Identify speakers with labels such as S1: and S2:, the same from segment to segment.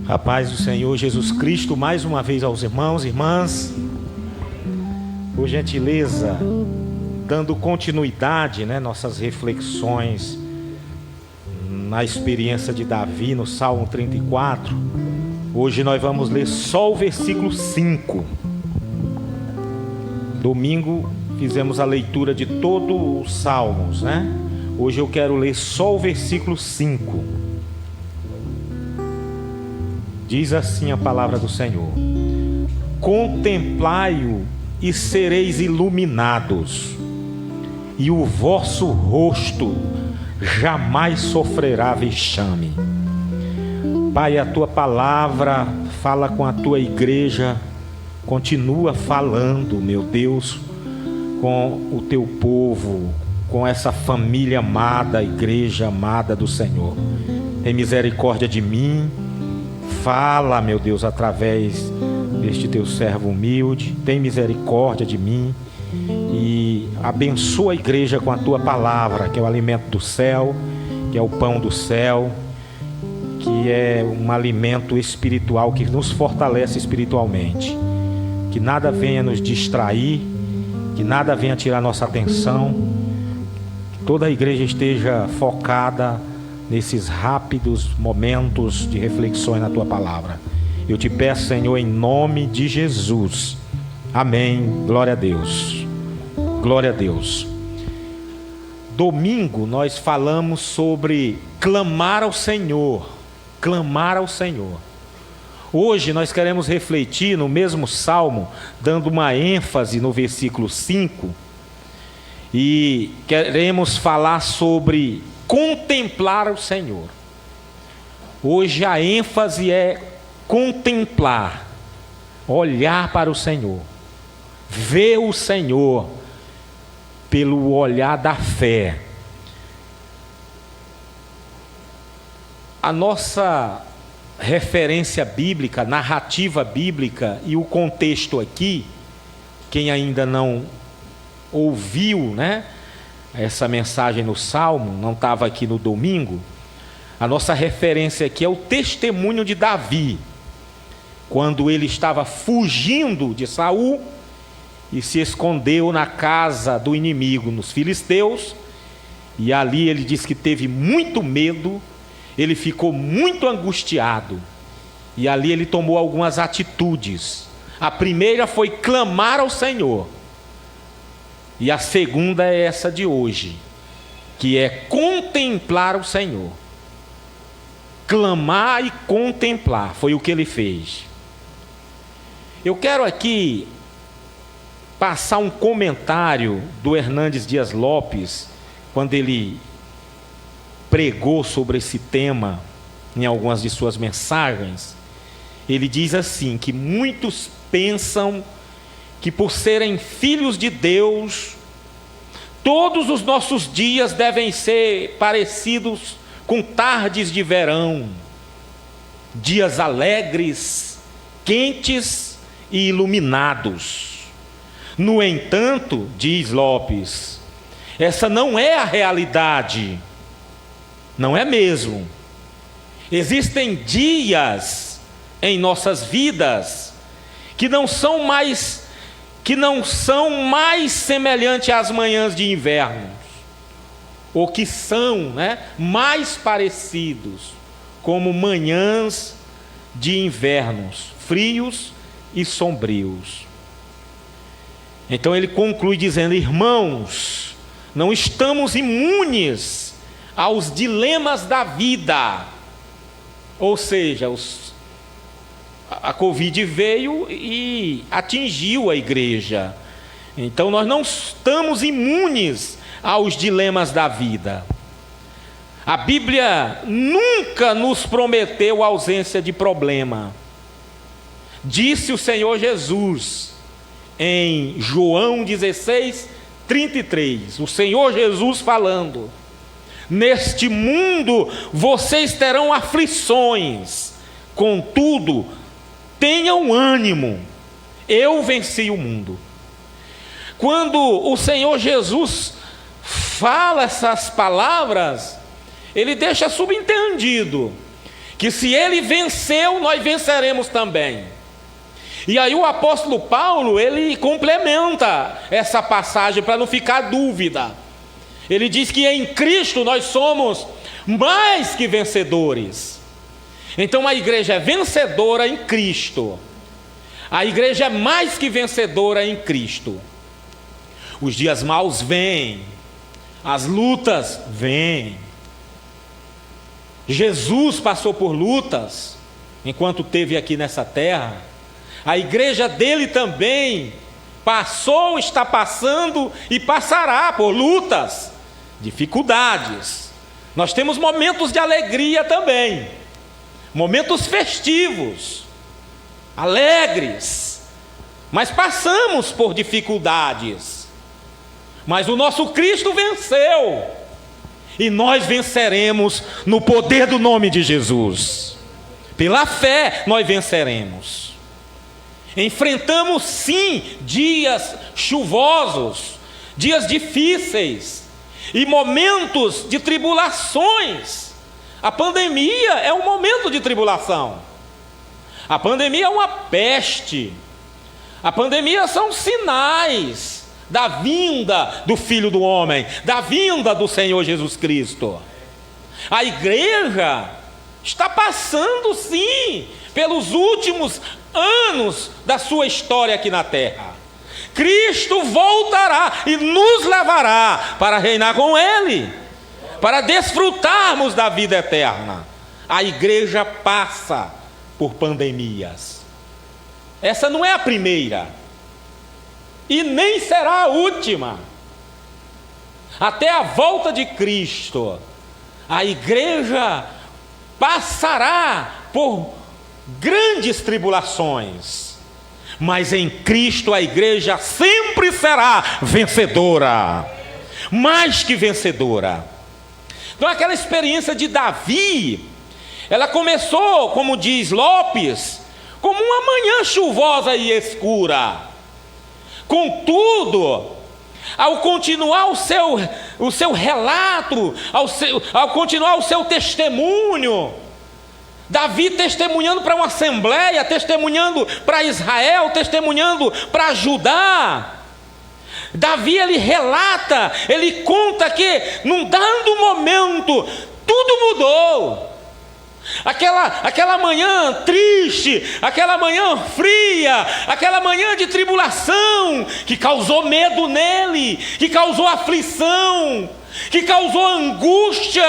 S1: A paz do Senhor Jesus Cristo, mais uma vez aos irmãos e irmãs. Por gentileza, dando continuidade, nossas reflexões na experiência de Davi no Salmo 34. Hoje nós vamos ler só o versículo 5. Domingo fizemos a leitura de todos os Salmos, Hoje eu quero ler só o versículo 5. Diz assim a palavra do Senhor: contemplai-o e sereis iluminados, e o vosso rosto jamais sofrerá vexame. Pai, a tua palavra fala com a tua igreja, continua falando, meu Deus, com o teu povo, com essa família amada, igreja amada do Senhor. Tem misericórdia de mim. Fala, meu Deus, através deste teu servo humilde. Tem misericórdia de mim e abençoa a igreja com a tua palavra, que é o alimento do céu, que é o pão do céu, que é um alimento espiritual que nos fortalece espiritualmente. Que nada venha nos distrair, que nada venha tirar nossa atenção, que toda a igreja esteja focada nesses rápidos momentos de reflexões na tua palavra. Eu te peço, Senhor, em nome de Jesus. Amém. Glória a Deus. Glória a Deus. Domingo nós falamos sobre clamar ao Senhor. Clamar ao Senhor. Hoje nós queremos refletir no mesmo salmo, dando uma ênfase no versículo 5. E queremos falar sobre contemplar o Senhor. Hoje a ênfase é contemplar, olhar para o Senhor, ver o Senhor pelo olhar da fé. A nossa referência bíblica, narrativa bíblica e o contexto aqui, quem ainda não ouviu, essa mensagem no Salmo, não estava aqui no domingo, a nossa referência aqui é o testemunho de Davi, quando ele estava fugindo de Saul e se escondeu na casa do inimigo, nos filisteus, e ali ele diz que teve muito medo, ele ficou muito angustiado, e ali ele tomou algumas atitudes. A primeira foi clamar ao Senhor, e a segunda é essa de hoje, que é contemplar o Senhor. Clamar e contemplar, foi o que ele fez. Eu quero aqui passar um comentário do Hernandes Dias Lopes, quando ele pregou sobre esse tema em algumas de suas mensagens. Ele diz assim, que muitos pensam que por serem filhos de Deus, todos os nossos dias devem ser parecidos com tardes de verão, dias alegres, quentes e iluminados. No entanto, diz Lopes, essa não é a realidade, não é mesmo. Existem dias em nossas vidas que não são mais semelhantes às manhãs de inverno, ou que são mais parecidos como manhãs de invernos frios e sombrios. Então ele conclui dizendo: irmãos, não estamos imunes aos dilemas da vida. Ou seja, a Covid veio e atingiu a igreja. Então nós não estamos imunes aos dilemas da vida. A Bíblia nunca nos prometeu ausência de problema. Disse o Senhor Jesus em João 16:33, o Senhor Jesus falando: neste mundo vocês terão aflições, contudo tenham ânimo, eu venci o mundo. Quando o Senhor Jesus fala essas palavras, ele deixa subentendido que se ele venceu, nós venceremos também. E aí o apóstolo Paulo, ele complementa essa passagem para não ficar dúvida. Ele diz que em Cristo nós somos mais que vencedores. Então a igreja é vencedora em Cristo. A igreja é mais que vencedora em Cristo. Os dias maus vêm, as lutas vêm. Jesus passou por lutas enquanto esteve aqui nessa terra. A igreja dele também passou, está passando e passará por lutas, dificuldades. Nós temos momentos de alegria também, momentos festivos, alegres, mas passamos por dificuldades. Mas o nosso Cristo venceu, e nós venceremos no poder do nome de Jesus. Pela fé nós venceremos. Enfrentamos sim dias chuvosos, dias difíceis e momentos de tribulações. A pandemia é um momento de tribulação. A pandemia é uma peste. A pandemia são sinais da vinda do Filho do Homem, da vinda do Senhor Jesus Cristo. A igreja está passando sim pelos últimos anos da sua história aqui na terra. Cristo voltará e nos levará para reinar com Ele, para desfrutarmos da vida eterna. A igreja passa por pandemias. Essa não é a primeira e nem será a última. Até a volta de Cristo, a igreja passará por grandes tribulações, mas em Cristo a igreja sempre será vencedora, mais que vencedora. Então aquela experiência de Davi, ela começou, como diz Lopes, como uma manhã chuvosa e escura. Contudo, ao continuar o seu relato, ao continuar o seu testemunho, Davi testemunhando para uma assembleia, testemunhando para Israel, testemunhando para Judá. Davi, ele relata, ele conta que num dado momento tudo mudou. Aquela manhã triste, aquela manhã fria, aquela manhã de tribulação que causou medo nele, que causou aflição, que causou angústia.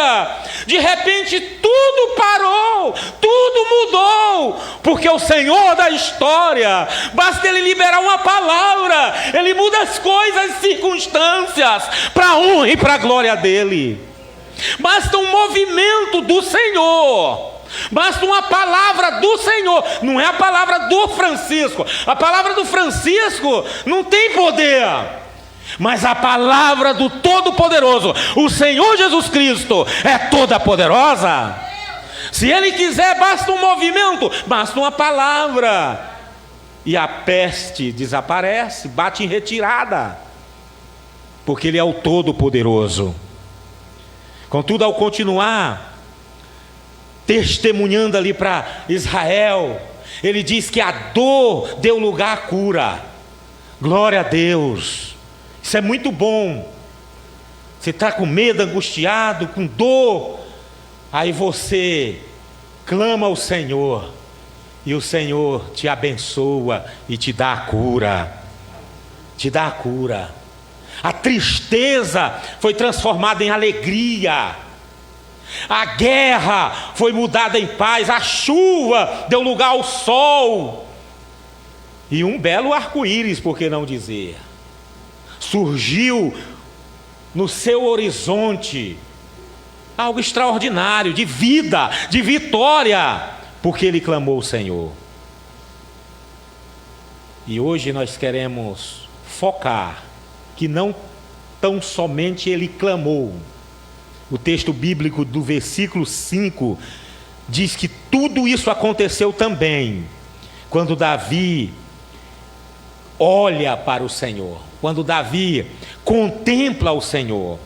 S1: De repente tudo parou, tudo mudou, porque o Senhor da história, basta Ele liberar uma palavra, Ele muda as coisas, as circunstâncias, para a honra e para a glória dEle. Basta um movimento do Senhor, basta uma palavra do Senhor. Não é a palavra do Francisco. A palavra do Francisco não tem poder, mas a palavra do Todo-Poderoso, o Senhor Jesus Cristo, é toda poderosa. Se Ele quiser, basta um movimento, basta uma palavra, e a peste desaparece, bate em retirada, porque Ele é o Todo-Poderoso. Contudo, ao continuar testemunhando ali para Israel, ele diz que a dor deu lugar à cura. Glória a Deus. Isso é muito bom. Você está com medo, angustiado, com dor, aí você clama ao Senhor, e o Senhor te abençoa e te dá a cura. Te dá a cura. A tristeza foi transformada em alegria. A guerra foi mudada em paz. A chuva deu lugar ao sol. E um belo arco-íris, por que não dizer, surgiu no seu horizonte. Algo extraordinário, de vida, de vitória, porque ele clamou ao Senhor. E hoje nós queremos focar que não tão somente ele clamou. O texto bíblico do versículo 5 diz que tudo isso aconteceu também quando Davi olha para o Senhor, quando Davi contempla o Senhor.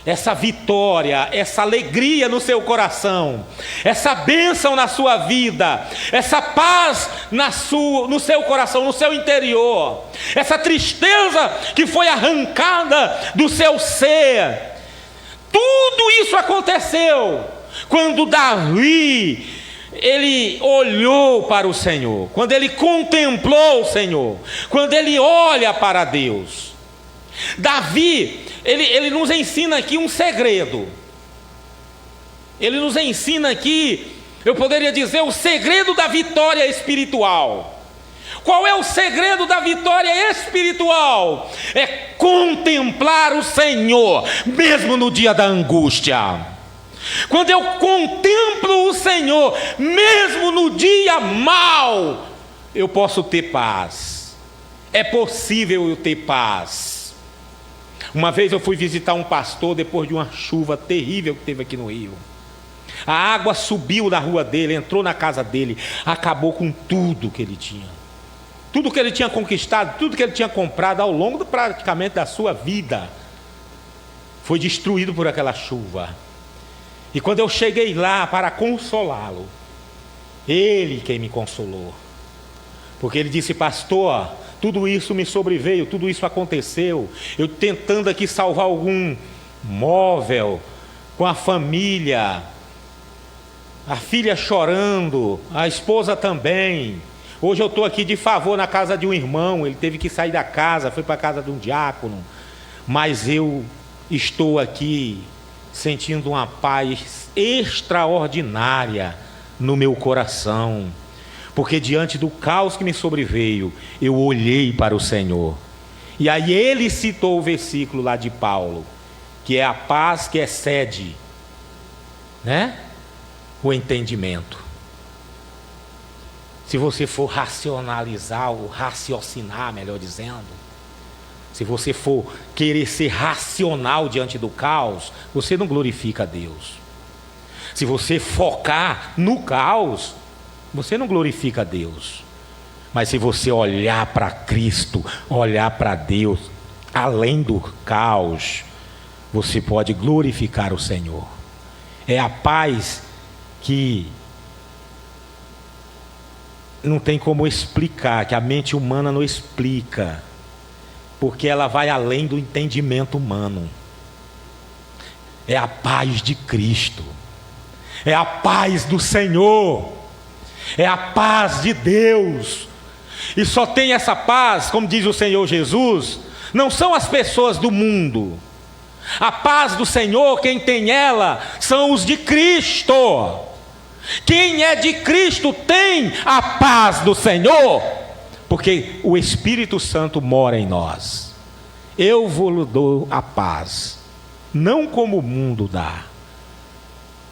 S1: essa vitória, essa alegria no seu coração, essa bênção na sua vida, essa paz no seu coração, no seu interior, essa tristeza que foi arrancada do seu ser. Tudo isso aconteceu quando Davi, ele olhou para o Senhor, quando ele contemplou o Senhor, quando ele olha para Deus. Davi, ele nos ensina aqui um segredo. Ele nos ensina aqui, eu poderia dizer, o segredo da vitória espiritual. Qual é o segredo da vitória espiritual? É contemplar o Senhor, mesmo no dia da angústia. Quando eu contemplo o Senhor, mesmo no dia mau, eu posso ter paz. É possível eu ter paz. Uma vez eu fui visitar um pastor depois de uma chuva terrível que teve aqui no Rio. A água subiu na rua dele, entrou na casa dele, acabou com tudo que ele tinha. Tudo que ele tinha conquistado, tudo que ele tinha comprado ao longo praticamente da sua vida, foi destruído por aquela chuva. E quando eu cheguei lá para consolá-lo, ele quem me consolou. Porque ele disse: pastor, tudo isso me sobreveio, tudo isso aconteceu, eu tentando aqui salvar algum móvel, com a família, a filha chorando, a esposa também. Hoje eu estou aqui de favor na casa de um irmão, ele teve que sair da casa, foi para a casa de um diácono, mas eu estou aqui sentindo uma paz extraordinária no meu coração, porque diante do caos que me sobreveio, eu olhei para o Senhor. E aí ele citou o versículo lá de Paulo, que é a paz que excede, o entendimento. Se você for racionalizar, ou raciocinar, melhor dizendo, se você for querer ser racional diante do caos, você não glorifica a Deus. Se você focar no caos, você não glorifica a Deus. Mas se você olhar para Cristo, olhar para Deus, além do caos, você pode glorificar o Senhor. É a paz que não tem como explicar, que a mente humana não explica, porque ela vai além do entendimento humano. É a paz de Cristo, é a paz do Senhor, é a paz de Deus. E só tem essa paz, como diz o Senhor Jesus, não são as pessoas do mundo. A paz do Senhor, quem tem ela, são os de Cristo. Quem é de Cristo tem a paz do Senhor, porque o Espírito Santo mora em nós. Eu vos dou a paz, não como o mundo dá.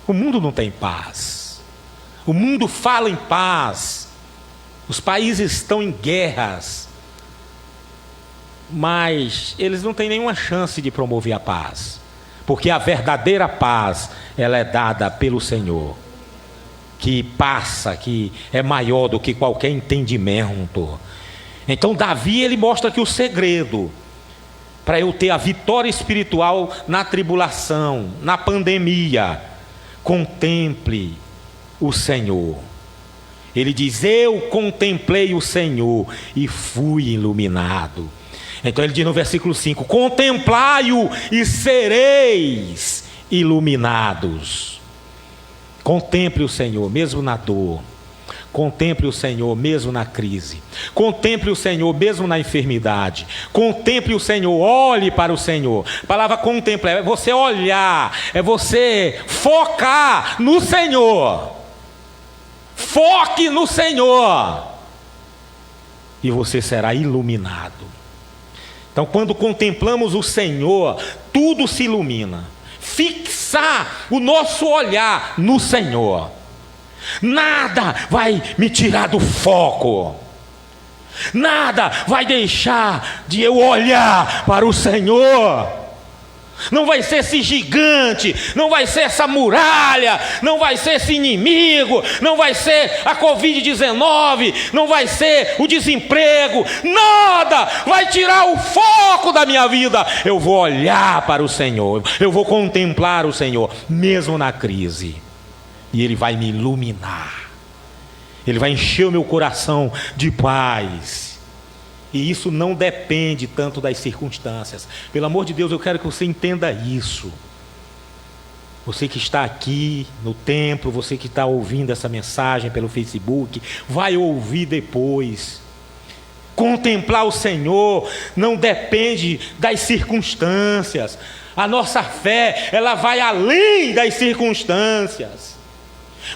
S1: O mundo não tem paz. O mundo fala em paz. Os países estão em guerras, mas eles não têm nenhuma chance de promover a paz, porque a verdadeira paz, ela é dada pelo Senhor, que passa, que é maior do que qualquer entendimento. Então Davi, ele mostra aqui o segredo para eu ter a vitória espiritual na tribulação, na pandemia. Contemple o Senhor. Ele diz: eu contemplei o Senhor e fui iluminado. Então ele diz no versículo 5: contemplai-o e sereis iluminados. Contemple o Senhor mesmo na dor. Contemple o Senhor mesmo na crise. Contemple o Senhor mesmo na enfermidade. Contemple o Senhor, olhe para o Senhor. A palavra contemplar é você olhar, é você focar no Senhor. Foque no Senhor e você será iluminado. Então, quando contemplamos o Senhor, tudo se ilumina. Fixar o nosso olhar no Senhor, nada vai me tirar do foco, nada vai deixar de eu olhar para o Senhor. não vai ser esse gigante, não vai ser essa muralha, não vai ser esse inimigo, não vai ser a Covid-19, não vai ser o desemprego, nada vai tirar o foco da minha vida. Eu vou olhar para o Senhor, eu vou contemplar o Senhor, mesmo na crise, e Ele vai me iluminar, Ele vai encher o meu coração de paz. E isso não depende tanto das circunstâncias. Pelo amor de Deus, eu quero que você entenda isso. Você que está aqui no templo, você que está ouvindo essa mensagem pelo Facebook, vai ouvir depois. Contemplar o Senhor não depende das circunstâncias. A nossa fé, ela vai além das circunstâncias.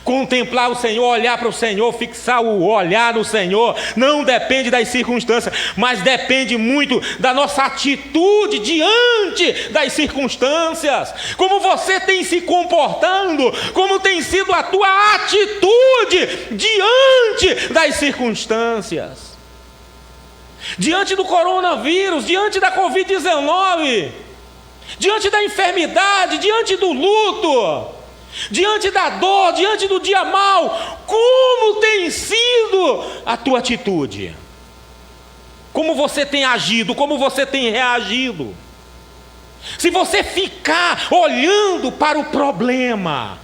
S1: Contemplar o Senhor, olhar para o Senhor, fixar o olhar no Senhor, não depende das circunstâncias, mas depende muito da nossa atitude diante das circunstâncias. Como você tem se comportando, como tem sido a tua atitude diante das circunstâncias. Diante do coronavírus, diante da Covid-19, diante da enfermidade, diante do luto, diante da dor, diante do dia mau, como tem sido a tua atitude? Como você tem agido, como você tem reagido? Se você ficar olhando para o problema,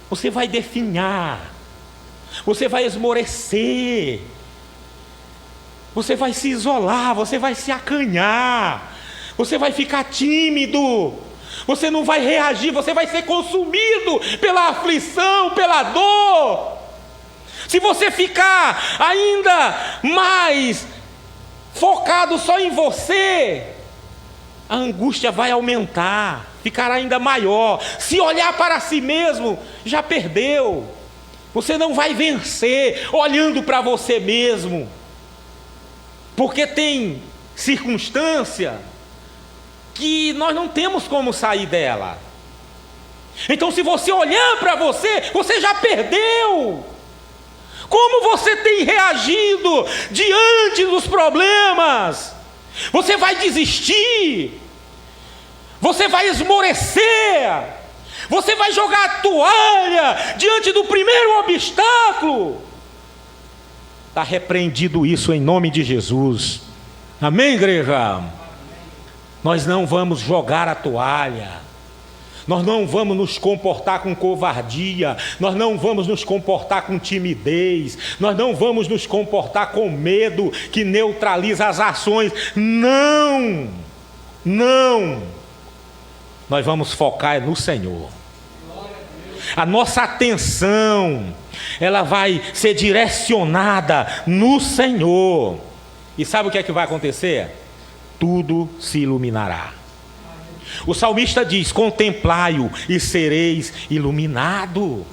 S1: você vai definhar, você vai esmorecer, você vai se isolar, você vai se acanhar, você vai ficar tímido, você não vai reagir, você vai ser consumido pela aflição, pela dor. Se você ficar ainda mais focado só em você, a angústia vai aumentar, ficará ainda maior. Se olhar para si mesmo, já perdeu. Você não vai vencer olhando para você mesmo, porque tem circunstância que nós não temos como sair dela. Então, se você olhar para você, você já perdeu. Como você tem reagido diante dos problemas? Você vai desistir, você vai esmorecer, você vai jogar a toalha diante do primeiro obstáculo. Está repreendido isso em nome de Jesus. Amém, igreja? Nós não vamos jogar a toalha, nós não vamos nos comportar com covardia, nós não vamos nos comportar com timidez, nós não vamos nos comportar com medo que neutraliza as ações. Não, não. Nós vamos focar no Senhor. A nossa atenção, ela vai ser direcionada no Senhor. E sabe o que é que vai acontecer? Tudo se iluminará. O salmista diz: contemplai-o e sereis iluminado.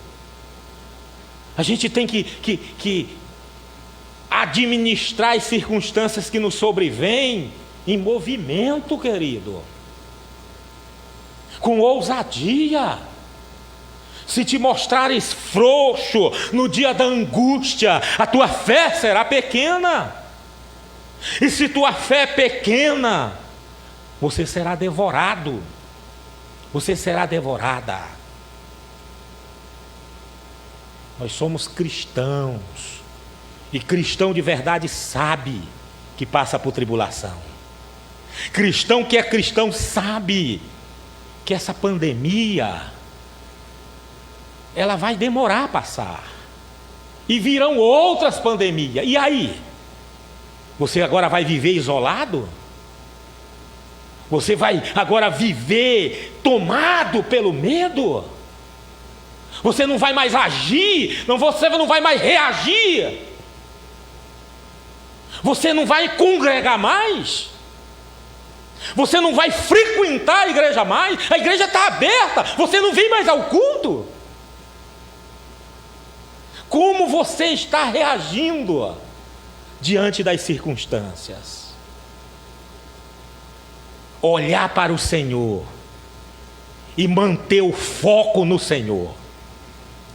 S1: A gente tem que administrar as circunstâncias que nos sobrevêm em movimento, querido, com ousadia. Se te mostrares frouxo no dia da angústia, a tua fé será pequena. E se tua fé é pequena, você será devorado, você será devorada. Nós somos cristãos, e cristão de verdade sabe que passa por tribulação. Cristão que é cristão sabe que essa pandemia, ela vai demorar a passar, e virão outras pandemias. E aí? Você agora vai viver isolado? Você vai agora viver tomado pelo medo? Você não vai mais agir, você não vai mais reagir? Você não vai congregar mais? Você não vai frequentar a igreja mais? A igreja está aberta, você não vem mais ao culto? Como você está reagindo diante das circunstâncias? Olhar para o Senhor e manter o foco no Senhor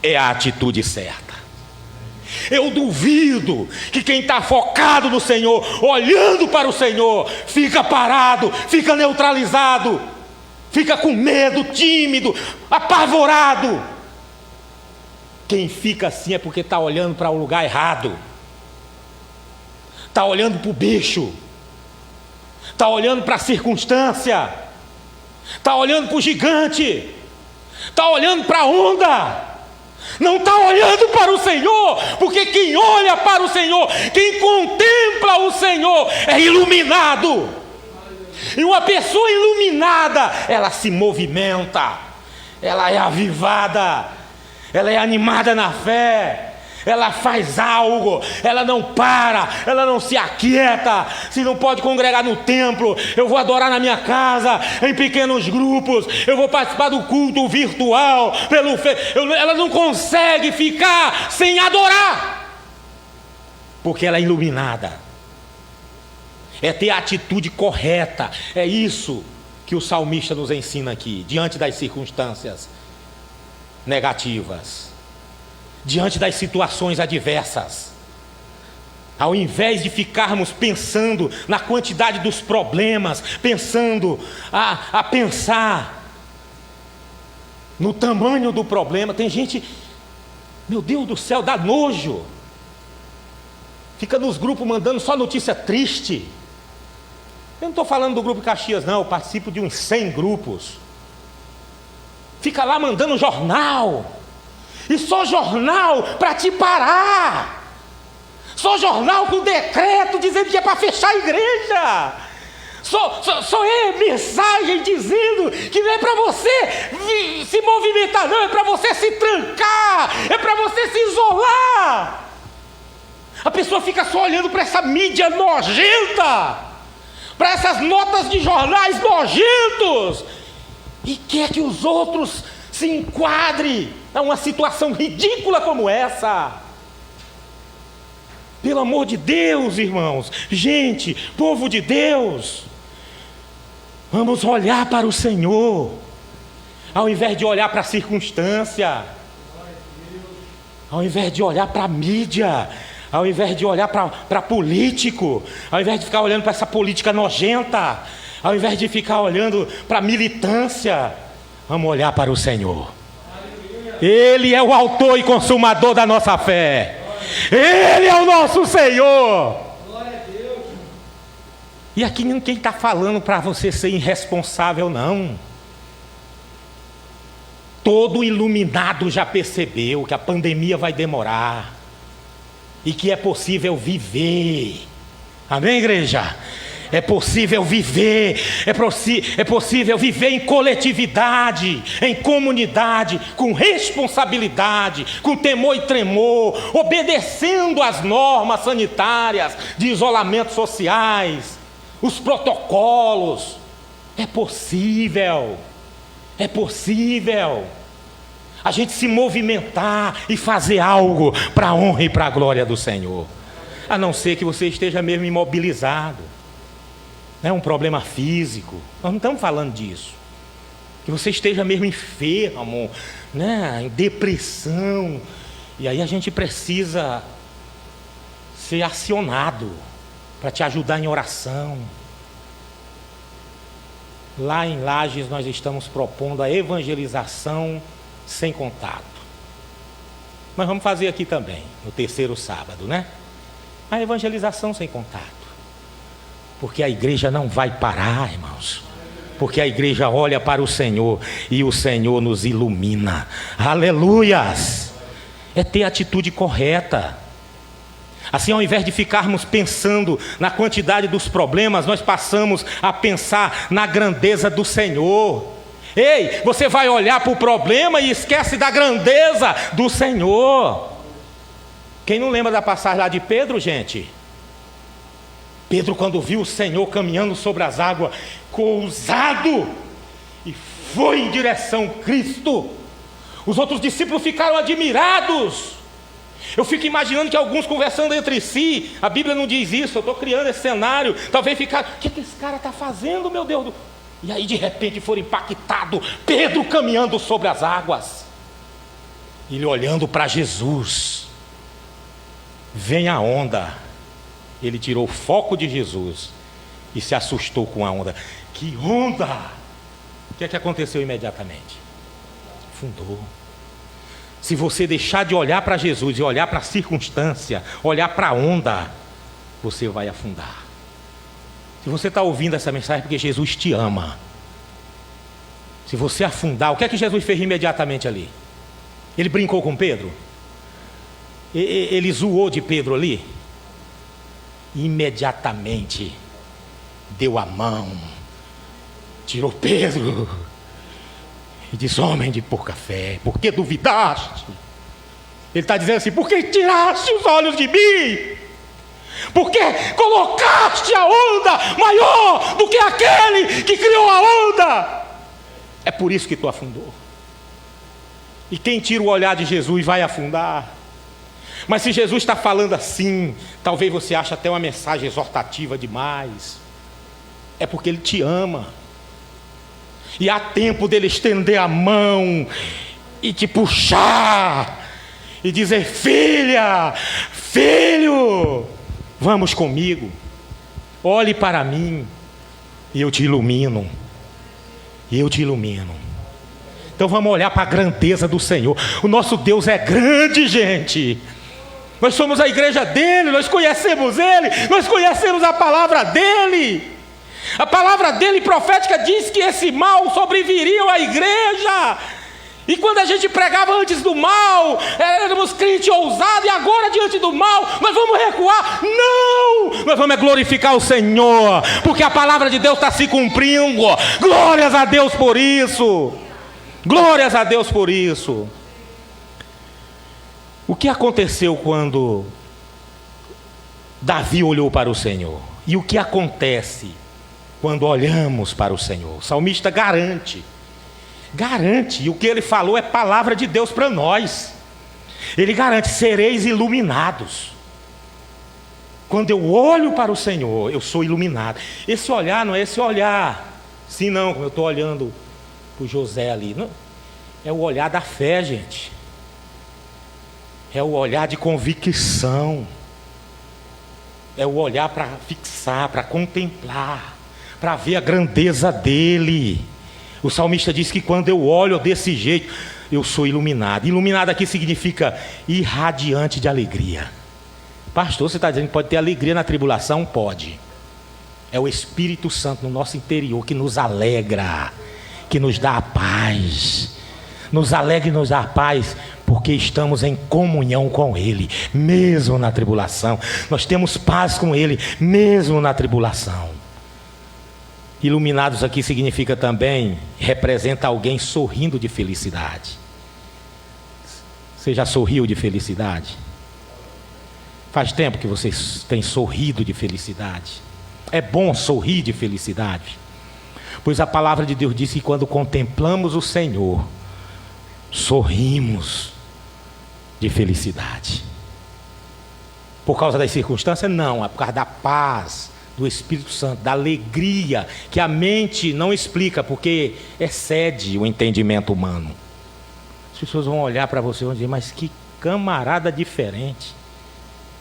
S1: é a atitude certa. Eu duvido que quem está focado no Senhor, olhando para o Senhor, fica parado, fica neutralizado, fica com medo, tímido, apavorado. Quem fica assim é porque está olhando para o lugar errado, está olhando para o bicho, está olhando para a circunstância, está olhando para o gigante, está olhando para a onda, não está olhando para o Senhor, porque quem olha para o Senhor, quem contempla o Senhor, é iluminado. E uma pessoa iluminada, ela se movimenta, ela é avivada, ela é animada na fé, ela faz algo, ela não para, ela não se aquieta. Se não pode congregar no templo, eu vou adorar na minha casa, em pequenos grupos, eu vou participar do culto virtual, ela não consegue ficar sem adorar, porque ela é iluminada. É ter a atitude correta. É isso que o salmista nos ensina aqui, diante das circunstâncias negativas, diante das situações adversas. Ao invés de ficarmos pensando na quantidade dos problemas, pensando a pensar no tamanho do problema. Tem gente, meu Deus do céu, dá nojo, fica nos grupos mandando só notícia triste. Eu não estou falando do grupo Caxias não, eu participo de uns 100 grupos. Fica lá mandando jornal, e só jornal para te parar, só jornal com decreto dizendo que é para fechar a igreja, só é mensagem dizendo que não é para você se movimentar não, é para você se trancar, é para você se isolar. A pessoa fica só olhando para essa mídia nojenta, para essas notas de jornais nojentos, e quer que os outros se enquadrem a uma situação ridícula como essa. Pelo amor de Deus, irmãos, gente, povo de Deus, vamos olhar para o Senhor, ao invés de olhar para a circunstância, ao invés de olhar para a mídia, ao invés de olhar para político, ao invés de ficar olhando para essa política nojenta, ao invés de ficar olhando para a militância, vamos olhar para o Senhor. Ele é o autor e consumador da nossa fé. Ele é o nosso Senhor. E aqui ninguém está falando para você ser irresponsável, não. Todo iluminado já percebeu que a pandemia vai demorar e que é possível viver. Amém, igreja? É possível viver, é possível viver em coletividade, em comunidade, com responsabilidade, com temor e tremor, obedecendo às normas sanitárias, de isolamento sociais, os protocolos. É possível a gente se movimentar e fazer algo para a honra e para a glória do Senhor, a não ser que você esteja mesmo imobilizado. Não é um problema físico, nós não estamos falando disso. Que você esteja mesmo enfermo, né? Em depressão, e aí a gente precisa ser acionado para te ajudar em oração. Lá em Lages nós estamos propondo a evangelização sem contato. Mas vamos fazer aqui também, no terceiro sábado, né? A evangelização sem contato. Porque a igreja não vai parar, irmãos. Porque a igreja olha para o Senhor e o Senhor nos ilumina. Aleluias! É ter a atitude correta. Assim, ao invés de ficarmos pensando na quantidade dos problemas, nós passamos a pensar na grandeza do Senhor. Ei, você vai olhar para o problema e esquece da grandeza do Senhor. Quem não lembra da passagem lá de Pedro, gente? Pedro, quando viu o Senhor caminhando sobre as águas, ficou ousado e foi em direção a Cristo. Os outros discípulos ficaram admirados. Eu fico imaginando que alguns conversando entre si, a Bíblia não diz isso, eu estou criando esse cenário, talvez ficaram, o que esse cara está fazendo, meu Deus? E aí de repente foram impactados, Pedro caminhando sobre as águas, ele olhando para Jesus. Vem a onda. Ele tirou o foco de Jesus e se assustou com a onda. Que onda! O que é que aconteceu imediatamente? Afundou. Se você deixar de olhar para Jesus e olhar para a circunstância, olhar para a onda, você vai afundar. Se você está ouvindo essa mensagem é porque Jesus te ama. Se você afundar, o que é que Jesus fez imediatamente ali? Ele brincou com Pedro? Ele zoou de Pedro ali? Imediatamente deu a mão, tirou Pedro e disse: homem de pouca fé, por que duvidaste? Ele está dizendo assim: por que tiraste os olhos de mim? Por que colocaste a onda maior do que aquele que criou a onda? É por isso que tu afundou. E quem tira o olhar de Jesus vai afundar. Mas se Jesus está falando assim, talvez você ache até uma mensagem exortativa demais. É porque Ele te ama. E há tempo dele estender a mão e te puxar e dizer: filha, filho, vamos comigo, olhe para mim e eu te ilumino. E eu te ilumino. Então vamos olhar para a grandeza do Senhor. O nosso Deus é grande, gente. Nós somos a igreja dele, nós conhecemos ele, nós conhecemos a palavra dele. A palavra dele profética diz que esse mal sobreviria à igreja. E quando a gente pregava antes do mal, éramos crente ousado, e agora diante do mal, nós vamos recuar? Não! Nós vamos glorificar o Senhor, porque a palavra de Deus está se cumprindo. Glórias a Deus por isso. Glórias a Deus por isso. O que aconteceu quando Davi olhou para o Senhor? E o que acontece quando olhamos para o Senhor? O salmista garante, e o que ele falou é palavra de Deus para nós. Ele garante: sereis iluminados. Quando eu olho para o Senhor, eu sou iluminado. Esse olhar não é esse olhar, sim, não, como eu estou olhando para o José ali, não. É o olhar da fé, gente. É o olhar de convicção. É o olhar para fixar, para contemplar, para ver a grandeza dele. O salmista diz que quando eu olho desse jeito, eu sou iluminado. Iluminado aqui significa irradiante de alegria. Pastor, você está dizendo que pode ter alegria na tribulação? Pode. É o Espírito Santo no nosso interior que nos alegra, que nos dá a paz. Nos alegra e nos dá a paz porque estamos em comunhão com Ele, mesmo na tribulação. Nós temos paz com Ele, mesmo na tribulação. Iluminados aqui significa também, representa alguém sorrindo de felicidade. Você já sorriu de felicidade? Faz tempo que você tem sorrido de felicidade. É bom sorrir de felicidade, pois a palavra de Deus diz que quando contemplamos o Senhor, sorrimos de felicidade. Por causa das circunstâncias? Não, é por causa da paz do Espírito Santo, da alegria que a mente não explica, porque excede o entendimento humano. As pessoas vão olhar para você e vão dizer: mas que camarada diferente.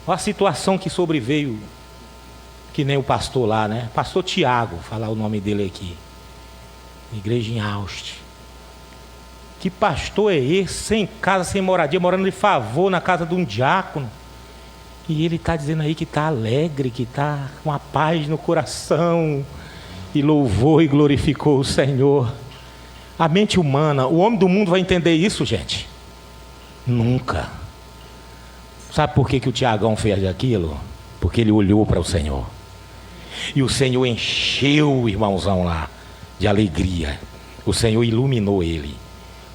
S1: Olha a situação que sobreveio, que nem o pastor lá, né? Pastor Tiago, falar o nome dele aqui, igreja em Austin. Que pastor é esse, sem casa, sem moradia, morando de favor na casa de um diácono? E ele está dizendo aí que está alegre, que está com a paz no coração, e louvou e glorificou o Senhor. A mente humana, o homem do mundo vai entender isso, gente? Nunca. Sabe por que o Tiagão fez aquilo? Porque ele olhou para o Senhor. E o Senhor encheu o irmãozão lá de alegria. O Senhor iluminou ele.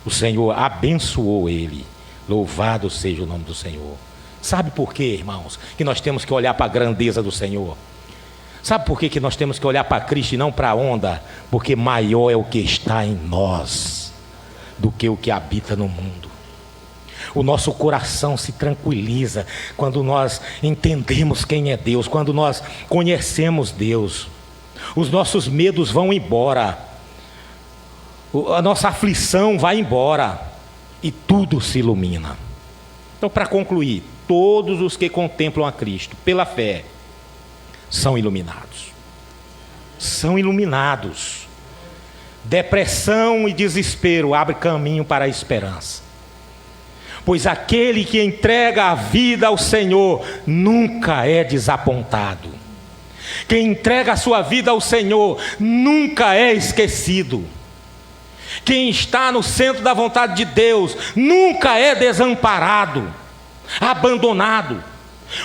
S1: O Senhor abençoou ele. Louvado seja o nome do Senhor. Sabe por quê, irmãos, que nós temos que olhar para a grandeza do Senhor? Sabe por quê que nós temos que olhar para Cristo e não para a onda? Porque maior é o que está em nós do que o que habita no mundo. O nosso coração se tranquiliza quando nós entendemos quem é Deus, quando nós conhecemos Deus. Os nossos medos vão embora, a nossa aflição vai embora e tudo se ilumina. Então, para concluir, todos os que contemplam a Cristo pela fé são iluminados. São iluminados. Depressão e desespero abre caminho para a esperança. Pois aquele que entrega a vida ao Senhor nunca é desapontado. Quem entrega a sua vida ao Senhor nunca é esquecido. Quem está no centro da vontade de Deus nunca é desamparado, abandonado.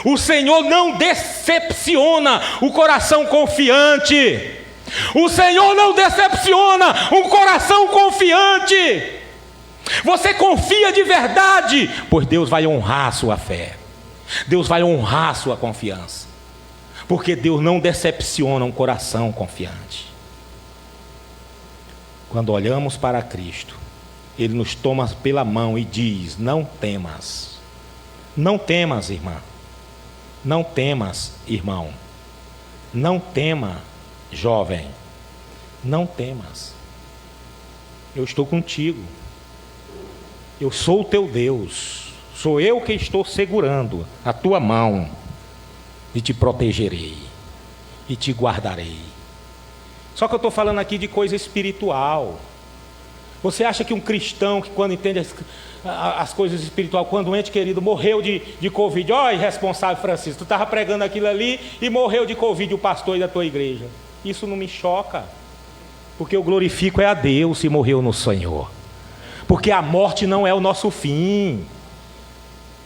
S1: O Senhor não decepciona o coração confiante. O Senhor não decepciona um coração confiante. Você confia de verdade, pois Deus vai honrar a sua fé. Deus vai honrar a sua confiança. Porque Deus não decepciona um coração confiante. Quando olhamos para Cristo, Ele nos toma pela mão e diz: não temas. Não temas, irmã. Não temas, irmão. Não tema, jovem. Não temas. Eu estou contigo. Eu sou o teu Deus. Sou eu que estou segurando a tua mão. E te protegerei. E te guardarei. Só que eu estou falando aqui de coisa espiritual. Você acha que um cristão que quando entende as coisas espirituais, quando um ente querido morreu de Covid, ó, irresponsável Francisco, tu estava pregando aquilo ali e morreu de Covid o pastor da tua igreja. Isso não me choca. Porque eu glorifico é a Deus se morreu no Senhor. Porque a morte não é o nosso fim.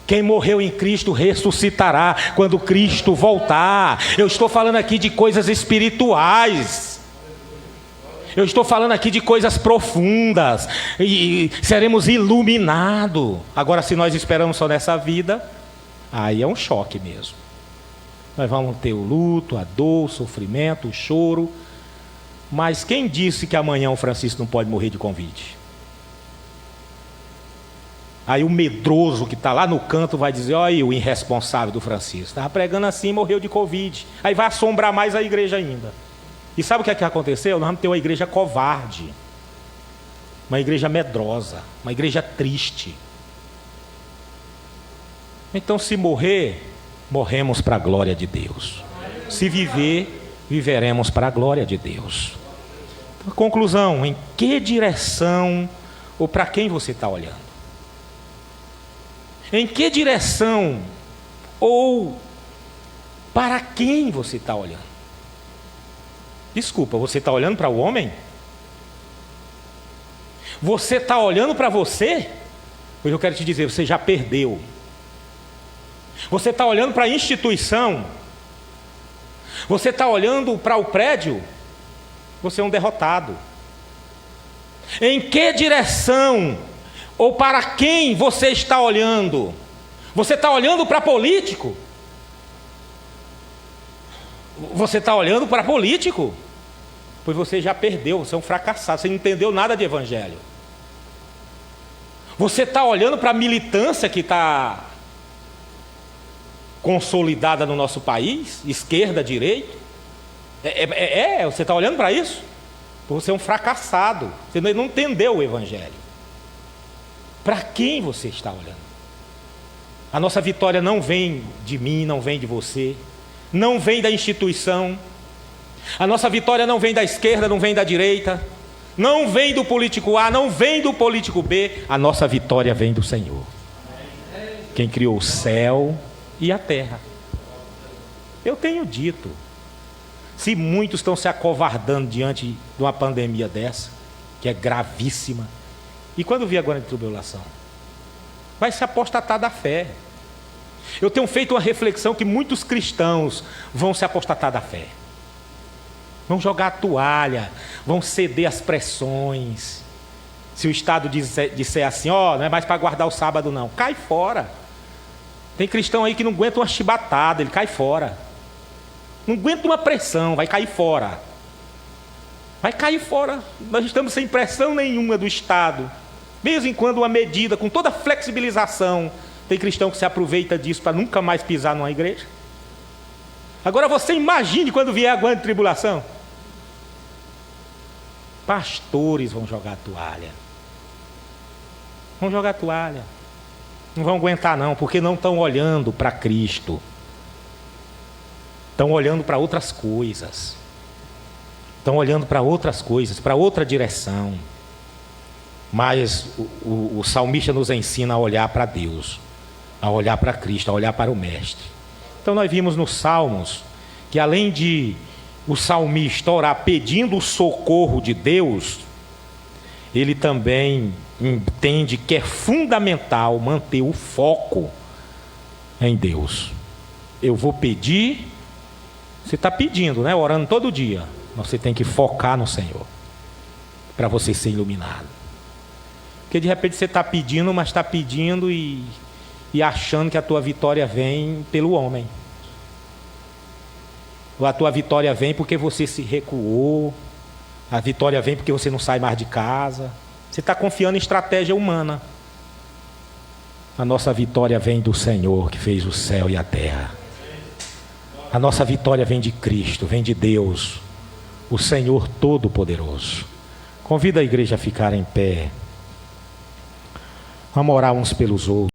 S1: Quem morreu em Cristo ressuscitará quando Cristo voltar. Eu estou falando aqui de coisas espirituais. Eu estou falando aqui de coisas profundas. E seremos iluminados. Agora, se nós esperamos só nessa vida, aí é um choque mesmo. Nós vamos ter o luto, a dor, o sofrimento, o choro. Mas quem disse que amanhã o Francisco não pode morrer de Covid? Aí o medroso que está lá no canto vai dizer: olha aí o irresponsável do Francisco, estava pregando assim e morreu de Covid. Aí vai assombrar mais a igreja ainda. E sabe o que é que aconteceu? Nós vamos ter uma igreja covarde, uma igreja medrosa, uma igreja triste. Então, se morrer, morremos para a glória de Deus. Se viver, viveremos para a glória de Deus. Então, conclusão: em que direção ou para quem você está olhando? Em que direção ou para quem você está olhando? Desculpa, você está olhando para o homem? Você está olhando para você? Pois eu quero te dizer, você já perdeu. Você está olhando para a instituição? Você está olhando para o prédio? Você é um derrotado. Em que direção ou para quem você está olhando? Você está olhando para político? Você está olhando para político? Pois você já perdeu, você é um fracassado, você não entendeu nada de evangelho. Você está olhando para a militância que está consolidada no nosso país, esquerda, direita? Você está olhando para isso? Você é um fracassado, você não entendeu o evangelho. Para quem você está olhando? A nossa vitória não vem de mim, não vem de você, não vem da instituição. A nossa vitória não vem da esquerda, não vem da direita, não vem do político A, não vem do político B. A nossa vitória vem do Senhor, quem criou o céu e a terra. Eu tenho dito, se muitos estão se acovardando diante de uma pandemia dessa, que é gravíssima, e quando vier agora de tribulação, vai se apostatar da fé. Eu tenho feito uma reflexão que muitos cristãos vão se apostatar da fé. Vão jogar a toalha, vão ceder às pressões. Se o Estado disser assim, ó, não é mais para guardar o sábado não, cai fora. Tem cristão aí que não aguenta uma chibatada, ele cai fora. Não aguenta uma pressão, vai cair fora. Vai cair fora. Nós estamos sem pressão nenhuma do Estado. Mesmo quando uma medida com toda a flexibilização, tem cristão que se aproveita disso para nunca mais pisar numa igreja. Agora você imagine quando vier a grande tribulação. Pastores vão jogar a toalha. Vão jogar a toalha. Não vão aguentar não, porque não estão olhando para Cristo. Estão olhando para outras coisas. estão olhando para outras coisas, para outra direção. Mas o salmista nos ensina a olhar para Deus, a olhar para Cristo, a olhar para o Mestre. Então nós vimos nos Salmos que além de o salmista orar pedindo o socorro de Deus, ele também entende que é fundamental manter o foco em Deus. Eu vou pedir, você está pedindo, né? Orando todo dia. Você tem que focar no Senhor, para você ser iluminado. Porque de repente você está pedindo, mas está pedindo e achando que a tua vitória vem pelo homem. Ou a tua vitória vem porque você se recuou. A vitória vem porque você não sai mais de casa. Você está confiando em estratégia humana. A nossa vitória vem do Senhor que fez o céu e a terra. A nossa vitória vem de Cristo, vem de Deus, o Senhor Todo-Poderoso. Convido a igreja a ficar em pé. Vamos orar uns pelos outros.